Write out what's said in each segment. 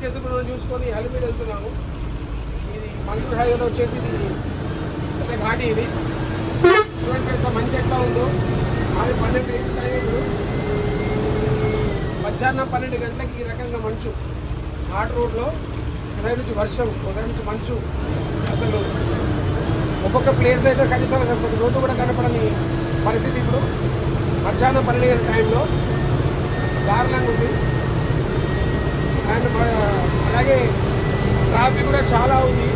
వచ్చేసి మనం చూసుకొని హెల్మెట్ వెళ్తున్నాము. ఇది మంగళూరు హైవేలో వచ్చేసి ఇది పెద్ద ఘాటి. ఇది చూడండి ఎంత మంచి ఎట్లా ఉందో. అది 12 టైం ఇప్పుడు మధ్యాహ్నం 12 గంటలకి ఈ రకంగా మంచు ఘాట్ రోడ్లో ఒకసారి నుంచి వర్షం ఒకసారి నుంచి మంచు. అసలు ఒక్కొక్క ప్లేస్ అయితే కనీసం రోడ్డు కూడా కనపడని పరిస్థితి. ఇప్పుడు మధ్యాహ్నం 12 గంటల టైంలో దారుణంగా ఉంది. అండ్ అలాగే ట్రాఫిక్ కూడా చాలా ఉంది.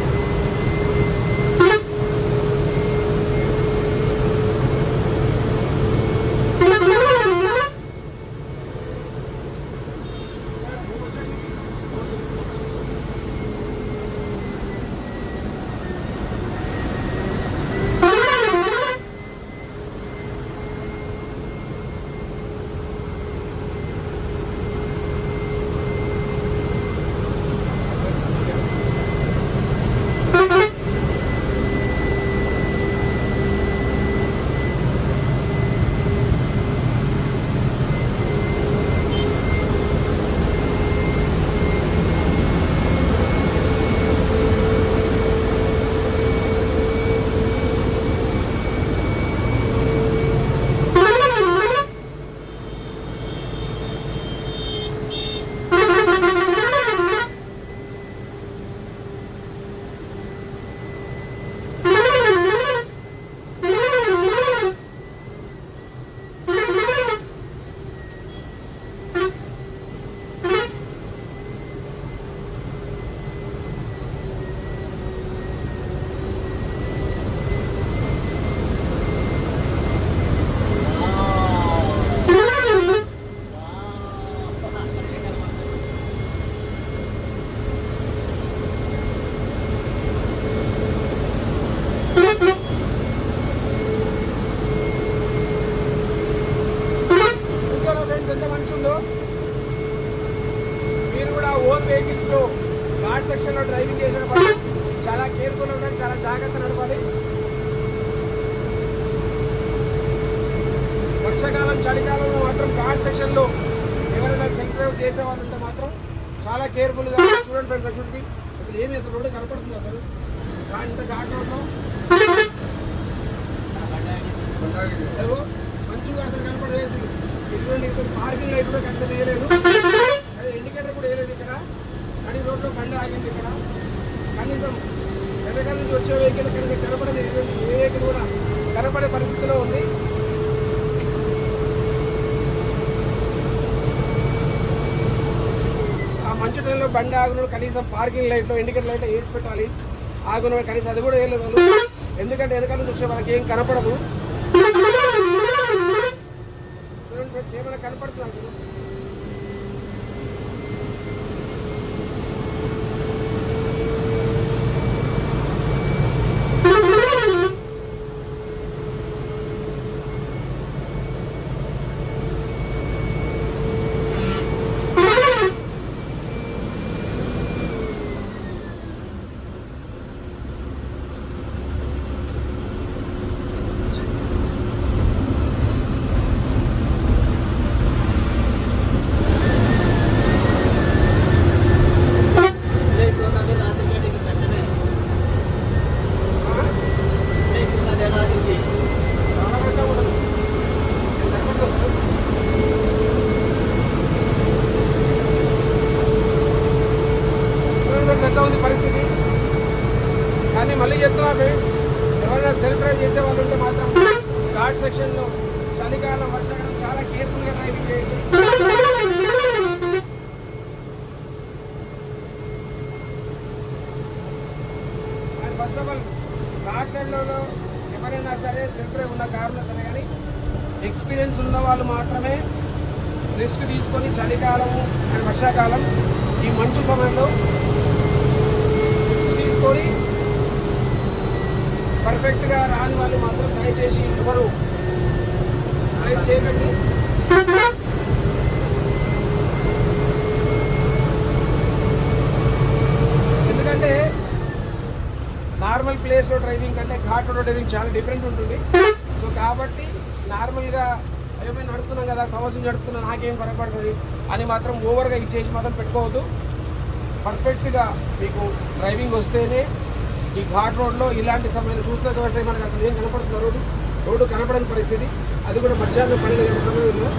ఎంత మంచి ఉందో. మీరు కూడా ఓన్ వెహికల్స్ లో ఘాట్ సెక్షన్ లో డ్రైవింగ్ చేసేటప్పుడు చాలా కేర్ఫుల్ ఉండాలి, చాలా జాగ్రత్త నడపాలి. వర్షాకాలం చలికాలంలో మాత్రం ఘాట్ సెక్షన్ లో ఎవరైనా సెల్ఫ్ డ్రైవ్ చేసే వాళ్ళు ఉంటే మాత్రం చాలా కేర్ఫుల్ గా చూడండి ఫ్రెండ్స్. చూడండి అసలు ఏమి అసలు రోడ్డు కనపడుతుంది అసలు ఇంత ఘాట్ రోడ్లో మంచిగా అసలు కనపడలేదు. ఇటువంటి పార్కింగ్ లైట్ కూడా కనపడ వేయలేదు, అదే ఇండికేటర్ కూడా వేయలేదు. ఇక్కడ నడి రోడ్లో బండి ఆగింది. ఇక్కడ కనీసం వెనకాల నుంచి వచ్చే వెహికల్ కనుక కనపడలేదు. ఏ వెహికల్ కూడా కనపడే పరిస్థితిలో ఉంది. ఆ మంచి టైంలో బండి ఆగున కనీసం పార్కింగ్ లైట్లో ఇండికేటర్ లైట్లో వేసి పెట్టాలి. ఆగున కనీసం అది కూడా వేయలేదు వాళ్ళు. ఎందుకంటే వెనకాల నుంచి వచ్చే వాళ్ళకి ఏం కనపడదు. చూడండి ఏమైనా కనపడుతున్నాను. ఎంత ఉంది పరిస్థితి. కానీ మళ్ళీ చెప్తున్నా ఫ్రెండ్స్, ఎవరైనా సెల్ఫ్ డ్రైవ్ చేసే వాళ్ళు ఉంటే మాత్రం ఘాట్ సెక్షన్లో చలికాలం వర్షాకాలం చాలా కేర్ఫుల్గా డ్రైవింగ్ చేయండి. And first of all ghat రోడ్లలో ఎవరైనా సరే సెల్ఫ్ డ్రైవ్ ఉన్న కారులో సరే కానీ ఎక్స్పీరియన్స్ ఉన్న వాళ్ళు మాత్రమే రిస్క్ తీసుకొని చలికాలము అండ్ వర్షాకాలం ఈ మంచు సమయంలో రిస్క్ తీసుకొని పర్ఫెక్ట్గా రాని వాళ్ళు మాత్రం దయచేసి ఎవరు డ్రైవ్ చేయకండి. ఎందుకంటే నార్మల్ ప్లేస్లో డ్రైవింగ్ కంటే ఘాట్ రోడ్ డ్రైవింగ్ చాలా డిఫరెంట్ ఉంటుంది. సో కాబట్టి నార్మల్గా ఏమైనా నడుపుతున్నాం కదా, సంవత్సరం నడుపుతున్నా నాకేం పొరపడుతుంది అని మాత్రం ఓవర్గా ఇచ్చేసి మాత్రం పెట్టుకోవద్దు. పర్ఫెక్ట్గా మీకు డ్రైవింగ్ వస్తేనే ఈ ఘాట్ రోడ్లో ఇలాంటి సమయంలో చూస్తే కాబట్టి మనకు అసలు ఏం కనపడుతుంది రోడ్డు కనపడని పరిస్థితి, అది కూడా మధ్యాహ్నం 12 గంటల సమయంలో.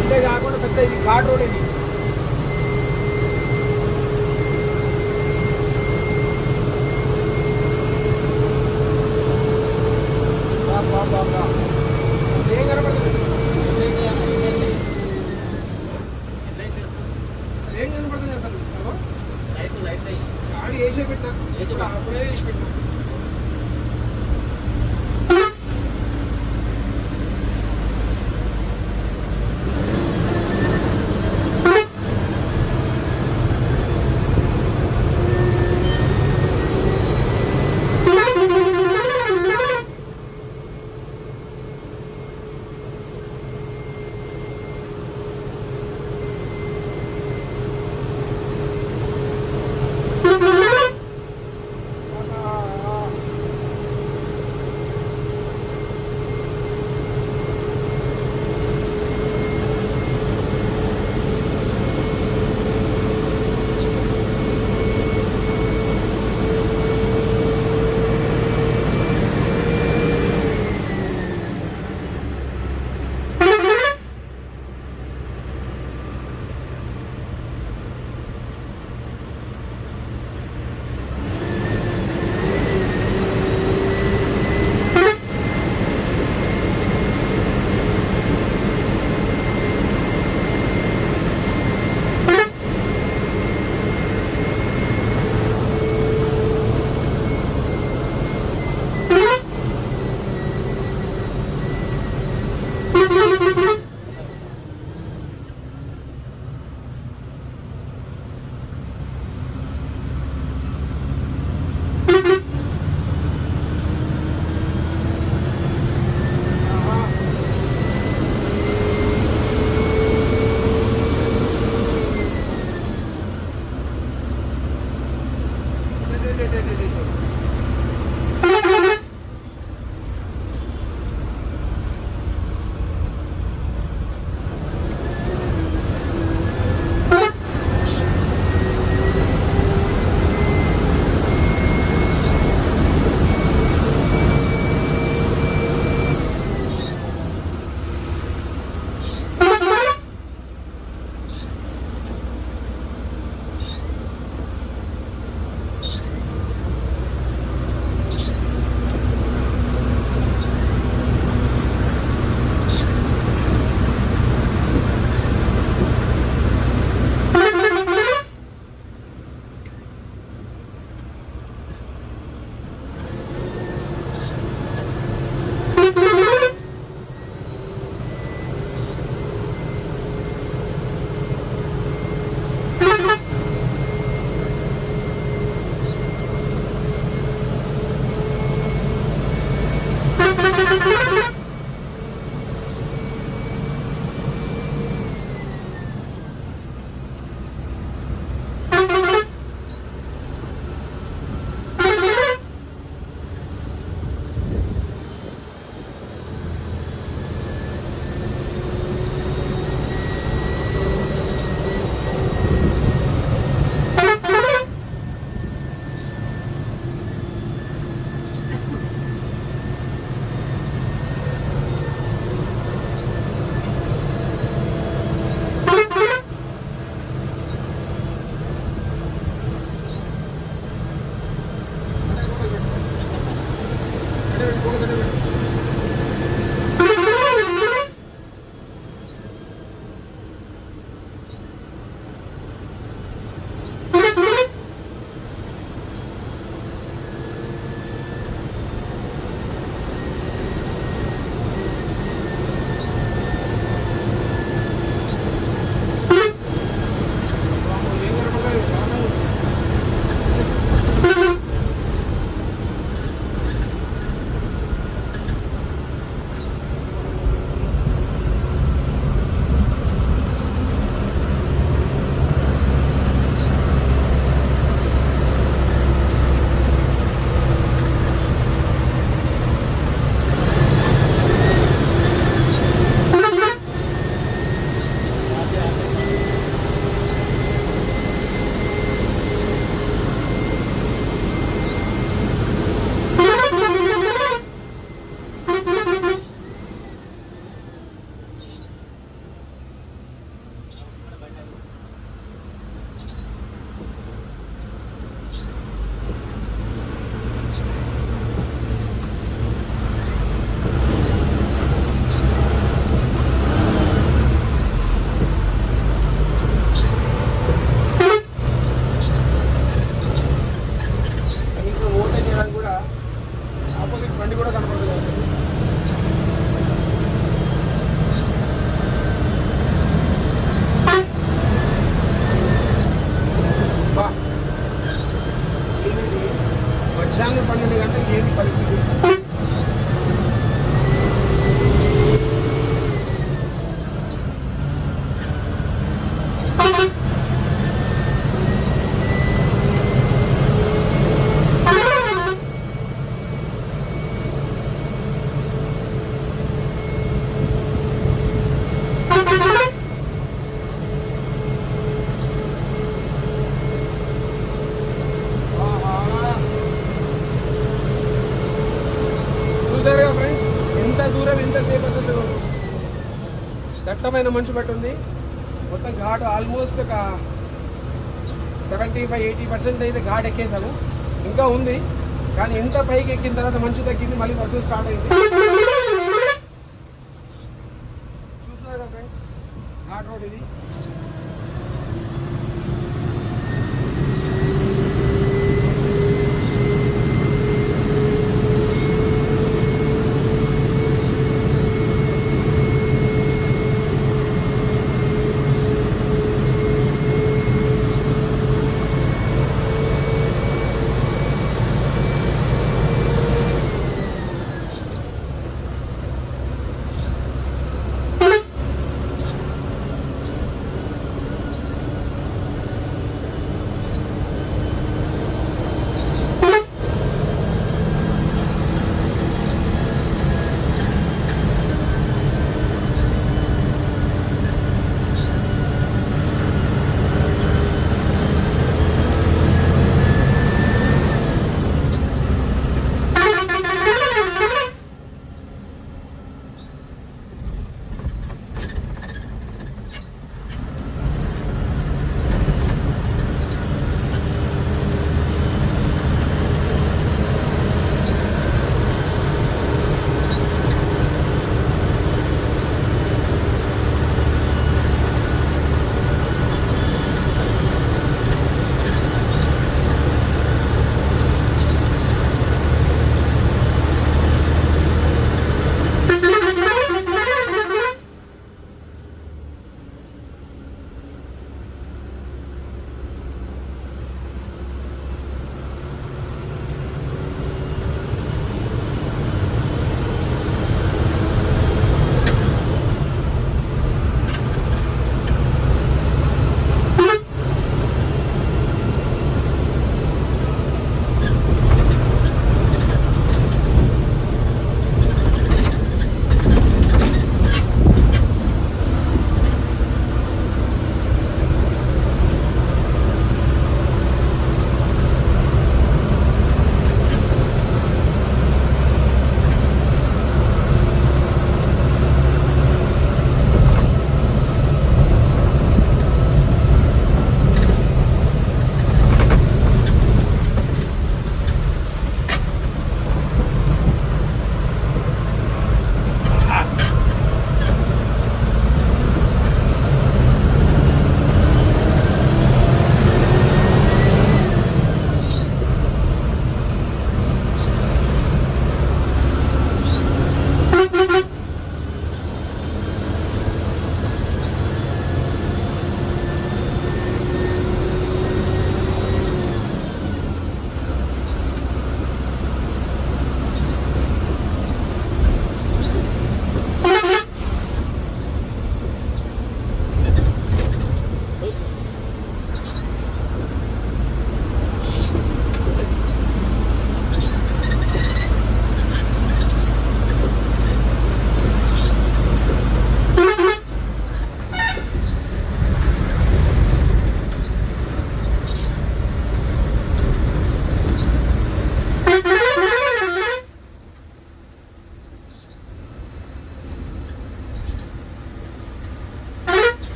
అంతేకాకుండా పెద్ద ఇది ఘాట్ రోడ్ ఇది. ఏం కనపడుతుంది, ఏం కనపడుతుంది అసలు గాడి వేసే పెట్టినా అప్పుడే వేసి పెట్టినా. దట్టమైన మంచు పట్టుంది. మొత్తం ఘాట్ ఆల్మోస్ట్ ఒక 75-80% అయితే ఘాట్ ఎక్కేసాము. ఇంకా ఉంది, కానీ ఎంత పైకి ఎక్కిన తర్వాత మంచు తగ్గింది, మళ్ళీ వర్షం స్టార్ట్ అయింది. చూస్తున్నారు ఫ్రెండ్స్, ఘాట్ రోడ్ ఇది.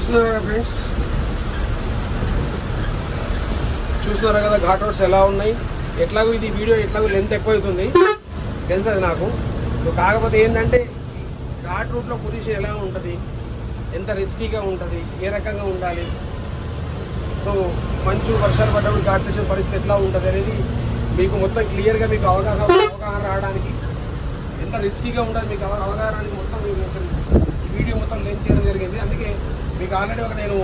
చూస్తున్నారు ఫ్రెండ్స్, చూస్తున్నారు కదా ఘాట్ రోడ్స్ ఎలా ఉన్నాయి. ఎట్లాగో ఇది వీడియో ఎట్లాగో లెంత్ ఎక్కువ అవుతుంది తెలుసు అది నాకు. సో కాకపోతే ఏంటంటే ఘాట్ రూట్లో పొజిషన్ ఎలా ఉంటుంది, ఎంత రిస్కీగా ఉంటుంది, ఏ రకంగా ఉండాలి, సో మంచు వర్షాలు పడ్డప్పుడు ఘాట్ సెక్షన్ పరిస్థితి ఎట్లా ఉంటుంది అనేది మీకు మొత్తం క్లియర్గా మీకు అవగాహన రావడానికి, ఎంత రిస్కీగా ఉంటుంది మీకు అవగాహనకి మొత్తం మీకు ఈ వీడియో మొత్తం లెంత్ చేయడం జరిగింది. అందుకే మీకు ఆల్రెడీ ఒక నేను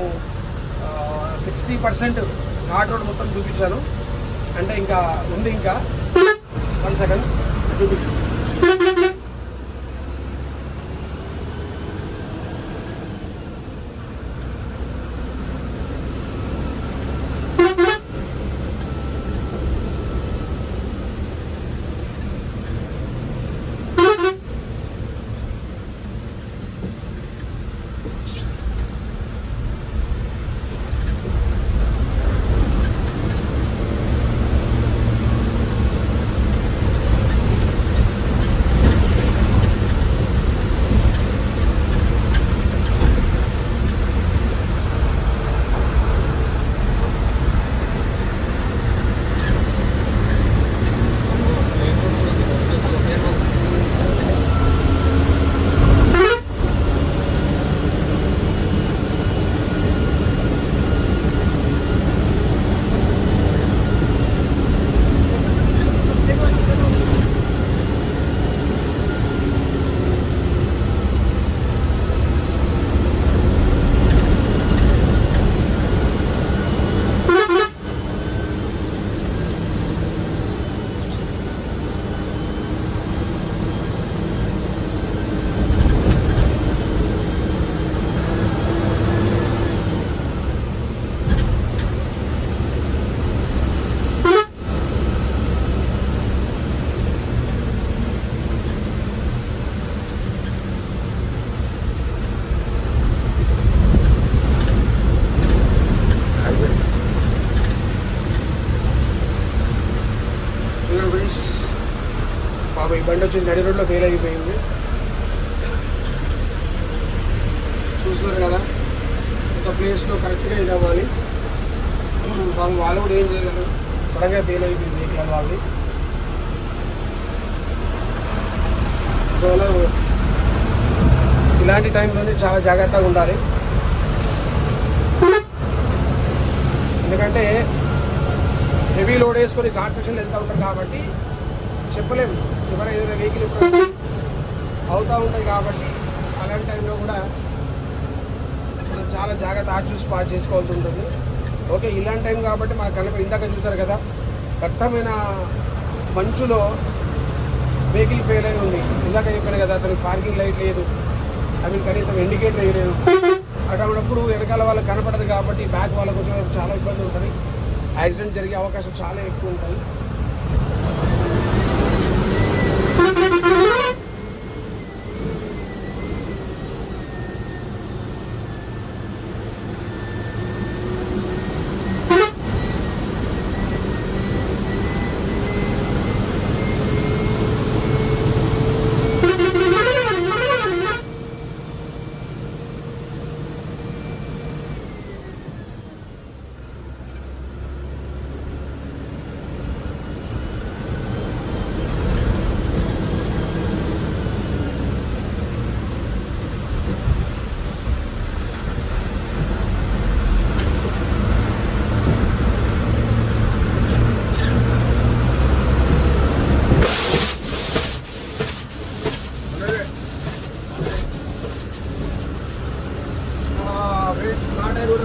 60% ఘాట్ రోడ్ మొత్తం చూపించాను. అంటే ఇంకా ఉంది, ఇంకా 1 సెకండ్ చూపించాను. పాపం ఈ బండి వచ్చి నడి రోడ్లో ఫెయిల్ అయిపోయింది. చూస్తున్నారు కదా, ఒక ప్లేస్లో కరెక్ట్గా ఇది అవ్వాలి. పాపం వాళ్ళు కూడా ఏం చేయగలరు, సడన్గా ఫెయిల్ అయిపోయింది వెహికల్ వాళ్ళది. సో ఇలాంటి టైంలోనే చాలా జాగ్రత్తగా ఉండాలి. ఎందుకంటే హెవీ లోడ్ వేసుకొని ఘాట్ సెక్షన్లో వెళ్తూ ఉంటారు కాబట్టి చెప్పలేము, ఎవరైనా ఏదైనా వెహికల్ ఇప్పుడు అవుతూ ఉంటాయి కాబట్టి అలాంటి టైంలో కూడా మనం చాలా జాగ్రత్త చూసి పాస్ చేసుకోవాల్సి ఉంటుంది. ఓకే, ఇలాంటి టైం కాబట్టి మనకు ఇందాక చూసారు కదా, దట్టమైన మంచులో వెహికల్ ఫెయిల్ అయి ఉంది. ఇందాక చెప్పాను కదా, అతనికి పార్కింగ్ లైట్ లేదు, అవి కనీసం ఇండికేటర్ వేయలేదు. అటువంటిప్పుడు వెనకాల వాళ్ళకి కనపడదు కాబట్టి బ్యాక్ వాళ్ళకు వచ్చే చాలా ఇబ్బంది ఉంటుంది. యాక్సిడెంట్ జరిగే అవకాశం చాలా ఎక్కువ ఉంటాయి.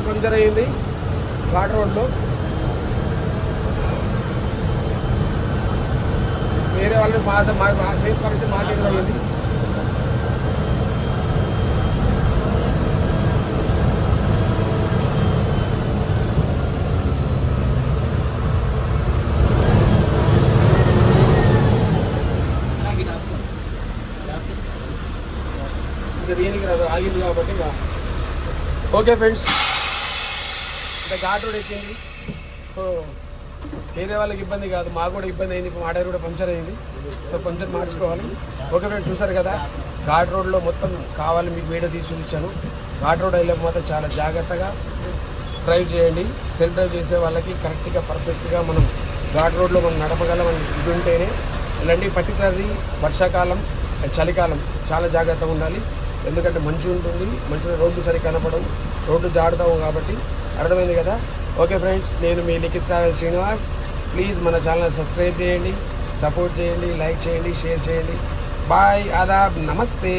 పంచర్ అయింది ఘాట్ రోడ్లో. వేరే వాళ్ళు మా సేఫ్ పరిస్థితి మాకేం అయ్యింది. ఇంకా దీనికి రాదు, ఆగింది కాబట్టి. ఓకే ఫ్రెండ్స్, ఇంకా ఘాట్ రోడ్ ఎక్కింది. సో వేరే వాళ్ళకి ఇబ్బంది కాదు, మాకు కూడా ఇబ్బంది అయింది. ఇప్పుడు మా టైర్ కూడా పంచర్ అయింది. సో పంచర్ మార్చుకోవాలి. ఓకే ఫ్రెండ్స్, చూసారు కదా ఘాట్ రోడ్లో మొత్తం కావాలి మీకు వీడియో తీసి చూపించాను. ఘాట్ రోడ్ వెళ్ళే మాత్రం చాలా జాగ్రత్తగా డ్రైవ్ చేయండి. సెల్ఫ్ డ్రైవ్ చేసే వాళ్ళకి కరెక్ట్గా పర్ఫెక్ట్గా మనం ఘాట్ రోడ్లో మనం నడపగలం ఇది ఉంటేనే ఇలాంటి పర్టికులర్లీ వర్షాకాలం చలికాలం చాలా జాగ్రత్తగా ఉండాలి. ఎందుకంటే మంచు ఉంటుంది, మంచిగా రోడ్డు సరిగ్గా కనపడవు, రోడ్డు జాడుతాము కాబట్టి. అర్థమైంది కదా. ఓకే ఫ్రెండ్స్, నేను మీ లిఖిత్ ట్రావెల్ శ్రీనివాస్. ప్లీజ్ మన ఛానల్ సబ్స్క్రైబ్ చేయండి, సపోర్ట్ చేయండి, లైక్ చేయండి, షేర్ చేయండి. బాయ్, ఆదాబ్, నమస్తే.